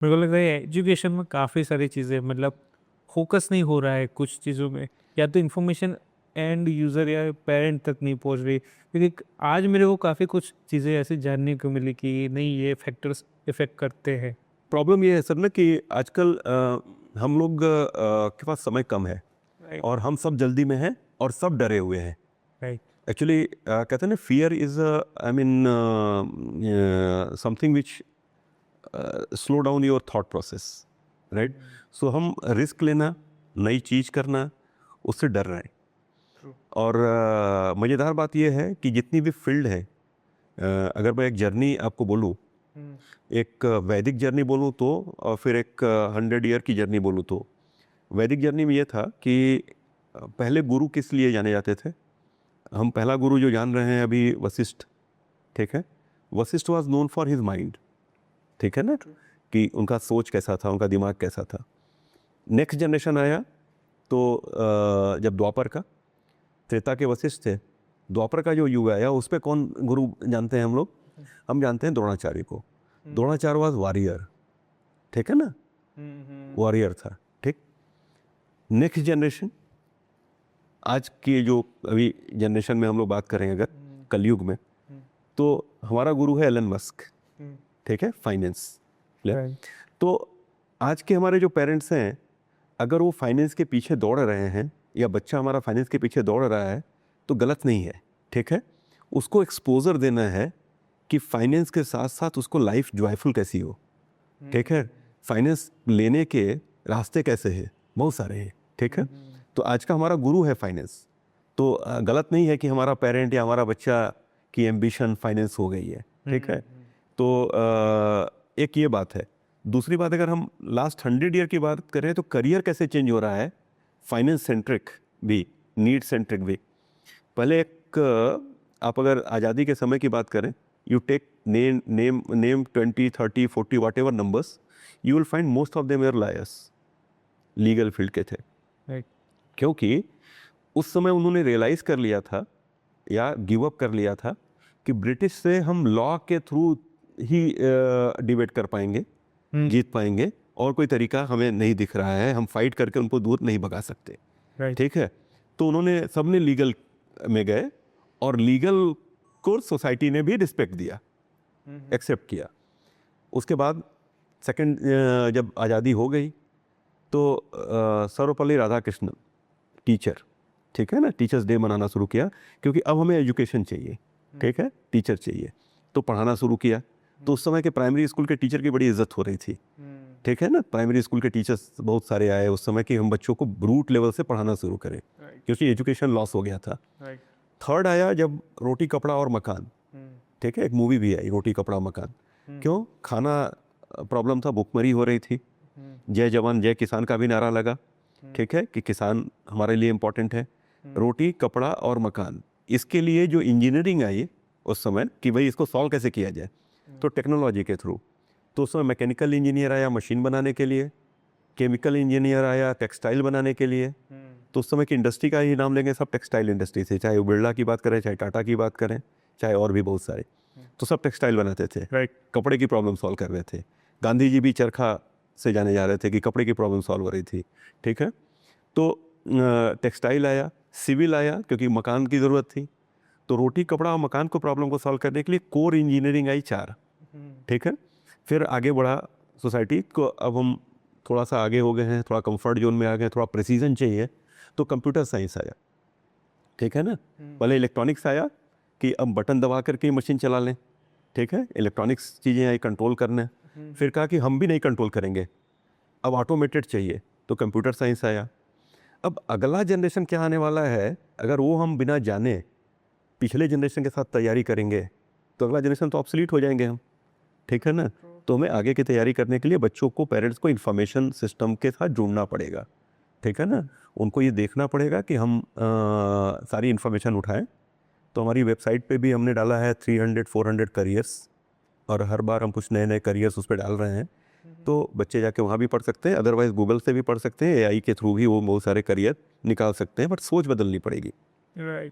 मेरे को लगता है एजुकेशन में काफ़ी सारी चीज़ें मतलब फोकस नहीं हो रहा है कुछ चीज़ों में, या तो इन्फॉर्मेशन एंड यूज़र या पेरेंट तक नहीं पहुंच रही, क्योंकि आज मेरे को काफ़ी कुछ चीज़ें ऐसी जानने को मिली कि नहीं ये फैक्टर्स इफेक्ट करते हैं। प्रॉब्लम ये है सर ना कि आजकल हम लोग के पास समय कम है राइट। और हम सब जल्दी में हैं और सब डरे हुए हैं। राइट। एक्चुअली कहते हैं ना, fear is I mean something which slow down your thought process, right. So हम रिस्क लेना, नई चीज़ करना, उससे डर रहे हैं। ट्रू। और मज़ेदार बात यह है कि जितनी भी फील्ड है, अगर मैं एक जर्नी आपको बोलूँ, एक वैदिक जर्नी बोलूँ तो, और फिर एक 100 ईयर की जर्नी बोलूँ तो, वैदिक जर्नी में ये था कि पहले गुरु किस लिए जाने जाते थे। हम पहला गुरु जो जान रहे हैं अभी, वशिष्ठ, ठीक है। Vashishtha was known for his mind, ठीक है ना, कि उनका सोच कैसा था, उनका दिमाग कैसा था। नेक्स्ट जनरेशन आया तो जब द्वापर का, त्रेता के वशिष्ठ थे, द्वापर का जो युग आया उस पर कौन गुरु जानते हैं हम लोग? हम जानते हैं द्रोणाचार्य को। द्रोणाचार्य वाज वॉरियर, ठीक है ना, वॉरियर था, ठीक। नेक्स्ट जनरेशन, आज की जो अभी जनरेशन में हम लोग बात करें अगर कलयुग में, तो हमारा गुरु है एलन मस्क, ठीक है, फाइनेंस। राइट। तो आज के हमारे जो पेरेंट्स हैं, अगर वो फाइनेंस के पीछे दौड़ रहे हैं या बच्चा हमारा फाइनेंस के पीछे दौड़ रहा है तो गलत नहीं है, ठीक है। उसको एक्सपोजर देना है कि फाइनेंस के साथ साथ उसको लाइफ जॉयफुल कैसी हो, ठीक है। फाइनेंस लेने के रास्ते कैसे हैं, बहुत सारे हैं, ठीक है। तो आज का हमारा गुरु है फाइनेंस। तो गलत नहीं है कि हमारा पेरेंट या हमारा बच्चा की एम्बिशन फाइनेंस हो गई है, ठीक है। तो एक ये बात है। दूसरी बात, अगर हम लास्ट 100 ईयर की बात करें तो करियर कैसे चेंज हो रहा है, फाइनेंस सेंट्रिक भी, नीड सेंट्रिक भी। पहले एक आप अगर आज़ादी के समय की बात करें, you take name 20, 30, 40 whatever numbers, you will find most of them are liars, legal field के थे। राइट। क्योंकि उस समय उन्होंने रियलाइज़ कर लिया था या गिव अप कर लिया था कि ब्रिटिश से हम लॉ के थ्रू ही डिबेट कर पाएंगे, जीत पाएंगे, और कोई तरीका हमें नहीं दिख रहा है, हम फाइट करके उनको दूर नहीं भगा सकते, राइट। ठीक है। तो उन्होंने सबने लीगल में गए और लीगल को सोसाइटी ने भी रिस्पेक्ट दिया, एक्सेप्ट किया। उसके बाद सेकंड, जब आज़ादी हो गई तो सर्वपल्ली राधाकृष्णन, टीचर, ठीक है ना, टीचर्स डे मनाना शुरू किया, क्योंकि अब हमें एजुकेशन चाहिए, ठीक है, टीचर चाहिए, तो पढ़ाना शुरू किया। तो उस समय के प्राइमरी स्कूल के टीचर की बड़ी इज्जत हो रही थी, ठीक है ना। प्राइमरी स्कूल के टीचर्स बहुत सारे आए उस समय कि हम बच्चों को ब्रूट लेवल से पढ़ाना शुरू करें, क्योंकि एजुकेशन लॉस हो गया था। राइट। थर्ड आया जब रोटी कपड़ा और मकान, ठीक है, एक मूवी भी आई रोटी कपड़ा मकान। क्यों? खाना प्रॉब्लम था, भुखमरी हो रही थी। जय जवान जय किसान का भी नारा लगा, ठीक है, कि किसान हमारे लिए इम्पोर्टेंट है। रोटी कपड़ा और मकान, इसके लिए जो इंजीनियरिंग आई उस समय कि भाई इसको सॉल्व कैसे किया जाए, तो टेक्नोलॉजी के थ्रू। तो उस समय मैकेनिकल इंजीनियर आया मशीन बनाने के लिए, केमिकल इंजीनियर आया टेक्सटाइल बनाने के लिए। तो उस समय की इंडस्ट्री का ही नाम लेंगे, सब टेक्सटाइल इंडस्ट्री से, चाहे वो बिरला की बात करें, चाहे टाटा की बात करें, चाहे और भी बहुत सारे, तो सब टेक्सटाइल बनाते थे, राइट। कपड़े की प्रॉब्लम सॉल्व कर रहे थे। गांधी जी भी चरखा से जाने जा रहे थे कि कपड़े की प्रॉब्लम सॉल्व हो रही थी, ठीक है। तो टेक्सटाइल आया, सिविल आया क्योंकि मकान की ज़रूरत थी। तो रोटी कपड़ा और मकान को प्रॉब्लम को सॉल्व करने के लिए कोर इंजीनियरिंग आई 4, ठीक है। फिर आगे बढ़ा सोसाइटी को, अब हम थोड़ा सा आगे हो गए हैं, थोड़ा कंफर्ट जोन में आ गए, थोड़ा प्रिसीजन चाहिए, तो कंप्यूटर साइंस आया, ठीक है ना। पहले इलेक्ट्रॉनिक्स आया कि अब बटन दबा करके मशीन चला लें, ठीक है, इलेक्ट्रॉनिक्स चीज़ें आई कंट्रोल करने। फिर कहा कि हम भी नहीं कंट्रोल करेंगे, अब ऑटोमेटेड चाहिए, तो कंप्यूटर साइंस आया। अब अगला जनरेशन क्या आने वाला है, अगर वो हम बिना जाने पिछले जनरेशन के साथ तैयारी करेंगे तो अगला जनरेशन तो ऑब्सलीट हो जाएंगे हम, ठीक है ना। तो हमें आगे की तैयारी करने के लिए बच्चों को, पेरेंट्स को इंफॉर्मेशन सिस्टम के साथ जुड़ना पड़ेगा, ठीक है ना। उनको ये देखना पड़ेगा कि हम सारी इन्फॉर्मेशन उठाएं। तो हमारी वेबसाइट पे भी हमने डाला है 300-400 करियर्स, और हर बार हम कुछ नए नए करियर्स उस पर डाल रहे हैं। तो बच्चे जाके वहाँ भी पढ़ सकते हैं, अदरवाइज गूगल से भी पढ़ सकते हैं, एआई के थ्रू भी वो बहुत सारे करियर निकाल सकते हैं, बट सोच बदलनी पड़ेगी। राइट।